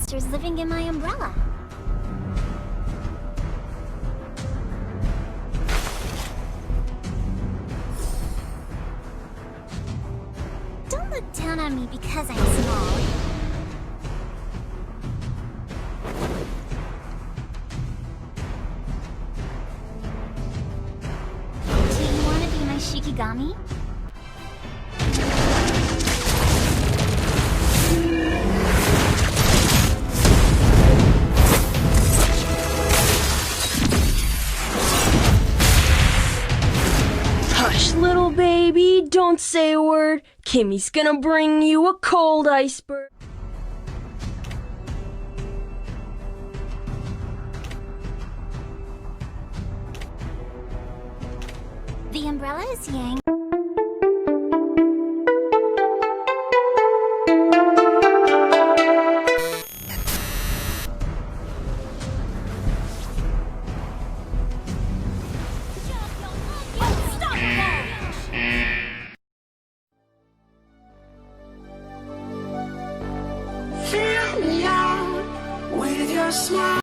monsters living in my umbrella. Don't look down on me because I'm small. Do you want to be my Shikigami? Little baby, don't say a word. Kimmy's gonna bring you a cold iceberg. The umbrella is Yang.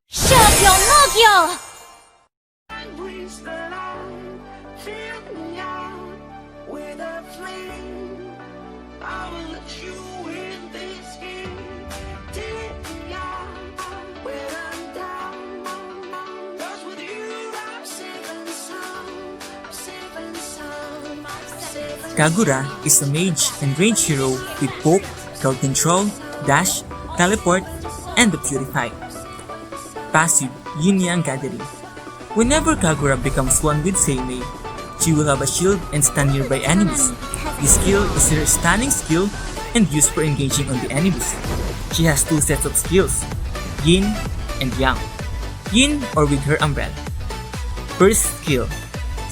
Shopyo! Kagura is a mage and range hero with poke, crowd control, dash, teleport, and the purify. Passive Yin-Yang Gathering. Whenever Kagura becomes one with Seimei, she will have a shield and stun nearby enemies. This skill is her stunning skill and used for engaging on the enemies. She has two sets of skills, Yin and Yang. Yin or with her umbrella. First skill,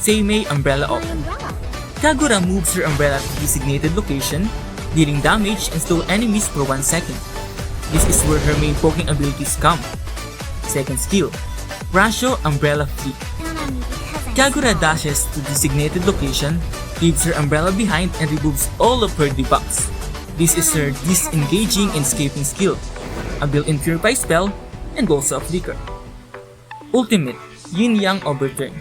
Seimei Umbrella Open. Kagura moves her umbrella to designated location, dealing damage and slow enemies for 1 second. This is where her main poking abilities come. Second skill, Rasho Umbrella Flick. Kagura dashes to designated location, leaves her umbrella behind and removes all of her debuffs. This is her disengaging and escaping skill, a built-in purify spell, and also a flicker. Ultimate Yin-Yang Overturn.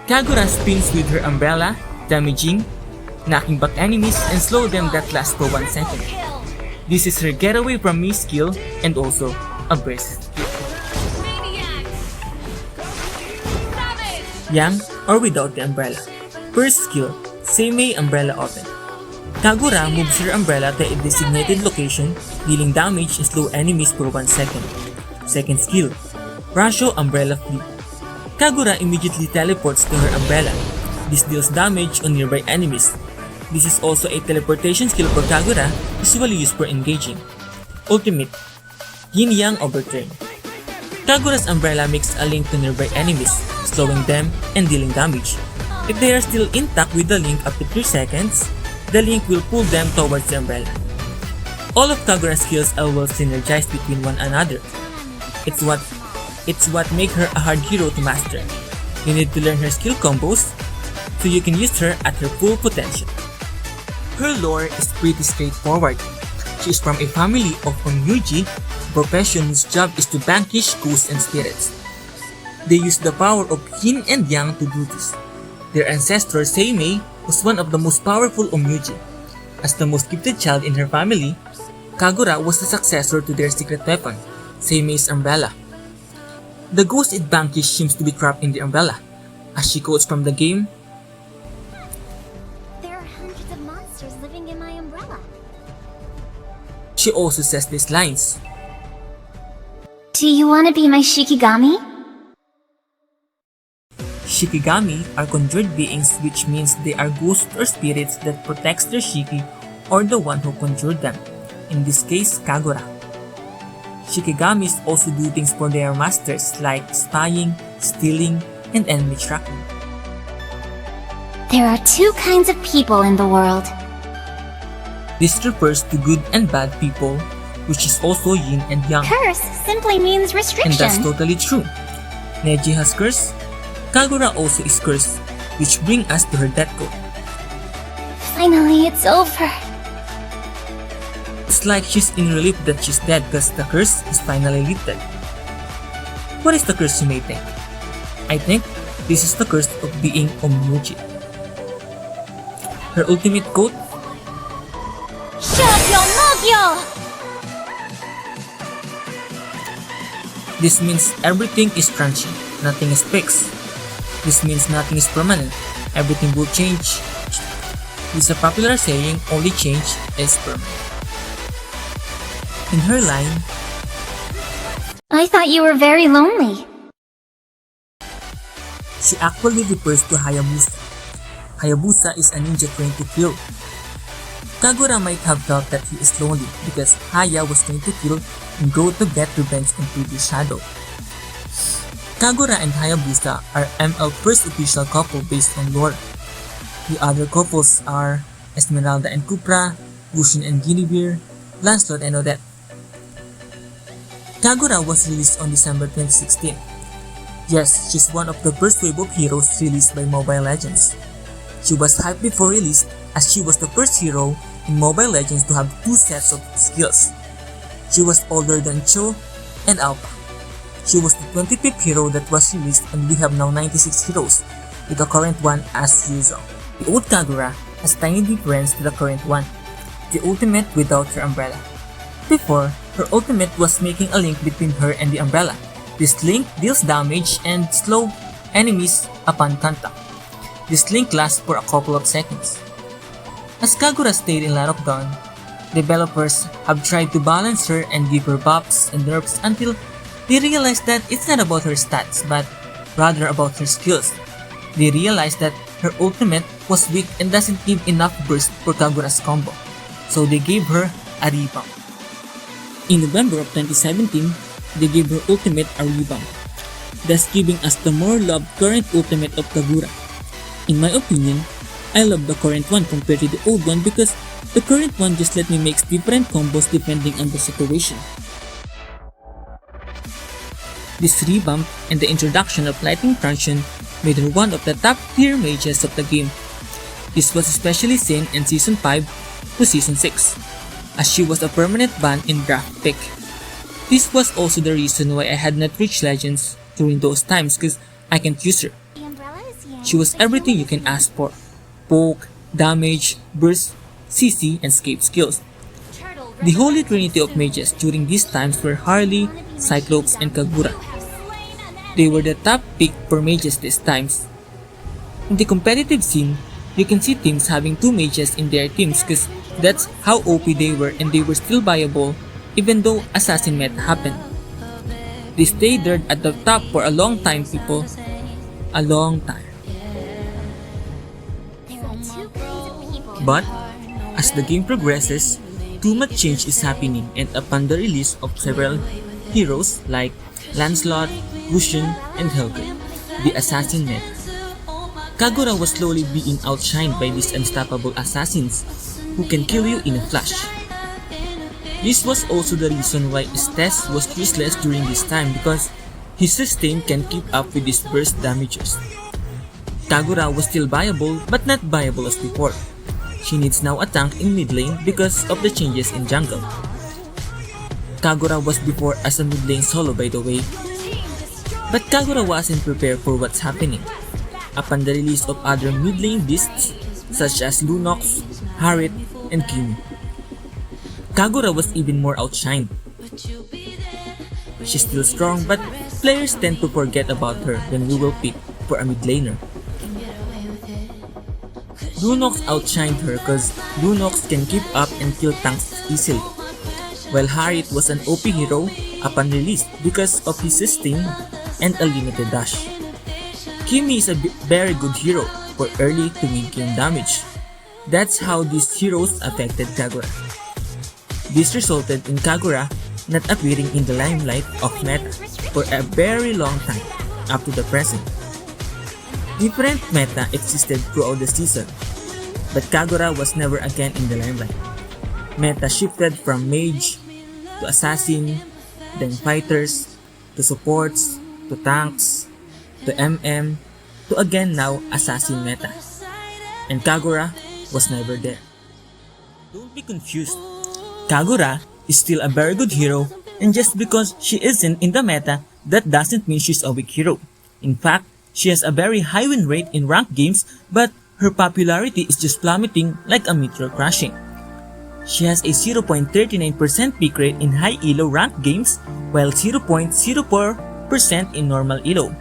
Kagura spins with her umbrella, damaging, knocking back enemies and slow them that last for 1 second. This is her get away from me skill and also a burst skill. Yang or without the umbrella. First skill, Seimei Umbrella Open. Kagura moves her umbrella to a designated location, dealing damage and slow enemies for 1 second. Second skill, Rasho Umbrella Flick. Kagura immediately teleports to her umbrella. This deals damage on nearby enemies. This is also a teleportation skill for Kagura, usually used for engaging. Ultimate Yin-Yang Overturn. Kagura's umbrella makes a link to nearby enemies, slowing them and dealing damage. If they are still intact with the link up to 3 seconds, the link will pull them towards the umbrella. All of Kagura's skills are well synergized between one another. It's what makes her a hard hero to master. You need to learn her skill combos, so you can use her at her full potential. Her lore is pretty straightforward. She is from a family of Onmyuji, a profession whose job is to vanquish ghosts and spirits. They use the power of Yin and Yang to do this. Their ancestor Seimei was one of the most powerful Onmyuji. As the most gifted child in her family, Kagura was the successor to their secret weapon, Seimei's umbrella. The ghost it vanquished seems to be trapped in the umbrella. As she quotes from the game, Living in my umbrella. She also says these lines. Do you want to be my Shikigami? Shikigami are conjured beings, which means they are ghosts or spirits that protects their Shiki or the one who conjured them, in this case Kagura. Shikigamis also do things for their masters like spying, stealing, and enemy tracking. There are two kinds of people in the world. This refers to good and bad people, which is also yin and yang. Curse simply means restriction. And that's totally true. Neji has curse, Kagura also is cursed, which brings us to her death code. Finally, it's over. It's like she's in relief that she's dead because the curse is finally lifted. What is the curse, you may think? I think this is the curse of being Omuchi. Her ultimate quote, "This means everything is transient, nothing is fixed. This means nothing is permanent, everything will change." This is a popular saying, only change is permanent. In her line, I thought you were very lonely. she actually refers to Hayabusa. Hayabusa is a ninja trained to kill. Kagura might have felt that he is lonely because Haya was trained to kill and go to get revenge on previous shadow. Kagura and Hayabusa are ML first official couple based on lore. The other couples are Esmeralda and Cupra, Gushin and Guinevere, Lancelot and Odette. Kagura was released on December 2016. Yes, she's one of the first wave of heroes released by Mobile Legends. She was hyped before release as she was the first hero in Mobile Legends to have two sets of skills. She was older than Cho and Alpha. She was the 25th hero that was released, and we have now 96 heroes, with the current one as usual. The old Kagura has tiny difference to the current one, the ultimate without her umbrella. Before, her ultimate was making a link between her and the umbrella. This link deals damage and slow enemies upon contact. This link lasts for a couple of seconds. As Kagura stayed in Land of Dawn, developers have tried to balance her and give her buffs and nerfs until they realized that it's not about her stats but rather about her skills. They realized that her ultimate was weak and doesn't give enough burst for Kagura's combo, so they gave her a revamp. In November of 2017, they gave her ultimate a revamp, thus giving us the more loved current ultimate of Kagura. In my opinion, I love the current one compared to the old one because the current one just let me make different combos depending on the situation. This revamp and the introduction of Lightning Truncheon made her one of the top tier mages of the game. This was especially seen in Season 5 to Season 6, as she was a permanent ban in draft pick. This was also the reason why I had not reached Legends during those times because I can't use her. She was everything you can ask for: poke, damage, burst, CC, and escape skills. The holy trinity of mages during these times were Harley, Cyclops, and Kagura. They were the top pick for mages these times. In the competitive scene, you can see teams having two mages in their teams because that's how OP they were, and they were still viable even though assassin meta happened. They stayed there at the top for a long time, people. A long time. But, as the game progresses, too much change is happening, and upon the release of several heroes like Lancelot, Gushin, and Helga, the assassin meta, Kagura was slowly being outshined by these unstoppable assassins who can kill you in a flash. This was also the reason why Estes was useless during this time because his sustain can keep up with his burst damages. Kagura was still viable but not viable as before. She needs now a tank in mid lane because of the changes in jungle. Kagura was before as a mid lane solo, by the way, but Kagura wasn't prepared for what's happening. Upon the release of other mid lane beasts such as Lunox, Harit, and Kimi, Kagura was even more outshined. She's still strong, but players tend to forget about her when we will pick for a mid laner. Lunox outshined her because Lunox can keep up and kill tanks easily, while Harit was an OP hero upon release because of his sustain and a limited dash. Kimi is a very good hero for early to mid game damage. That's how these heroes affected Kagura. This resulted in Kagura not appearing in the limelight of meta for a very long time up to the present. Different meta existed throughout the season, but Kagura was never again in the limelight. Meta shifted from mage to assassin, then fighters, to supports, to tanks, to MM, to again now assassin meta. And Kagura was never there. Don't be confused. Kagura is still a very good hero, and just because she isn't in the meta, that doesn't mean she's a weak hero. In fact, she has a very high win rate in ranked games, but her popularity is just plummeting like a meteor crashing. She has a 0.39% peak rate in high elo ranked games, while 0.04% in normal elo.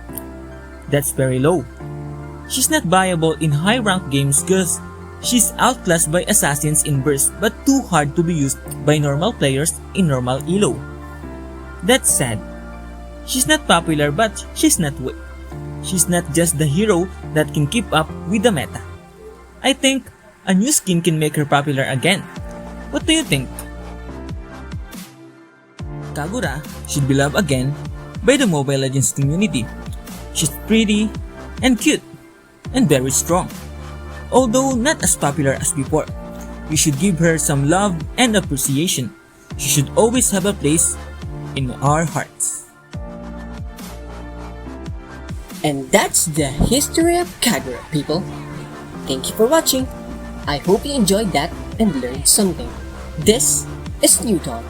That's very low. She's not viable in high ranked games because she's outclassed by assassins in burst but too hard to be used by normal players in normal elo. That's sad. She's not popular but she's not weak. She's not just the hero that can keep up with the meta. I think a new skin can make her popular again. What do you think? Kagura should be loved again by the Mobile Legends community. She's pretty and cute and very strong. Although not as popular as before, we should give her some love and appreciation. She should always have a place in our hearts. And that's the history of Kagura, people. Thank you for watching. I hope you enjoyed that and learned something. This is NEWT.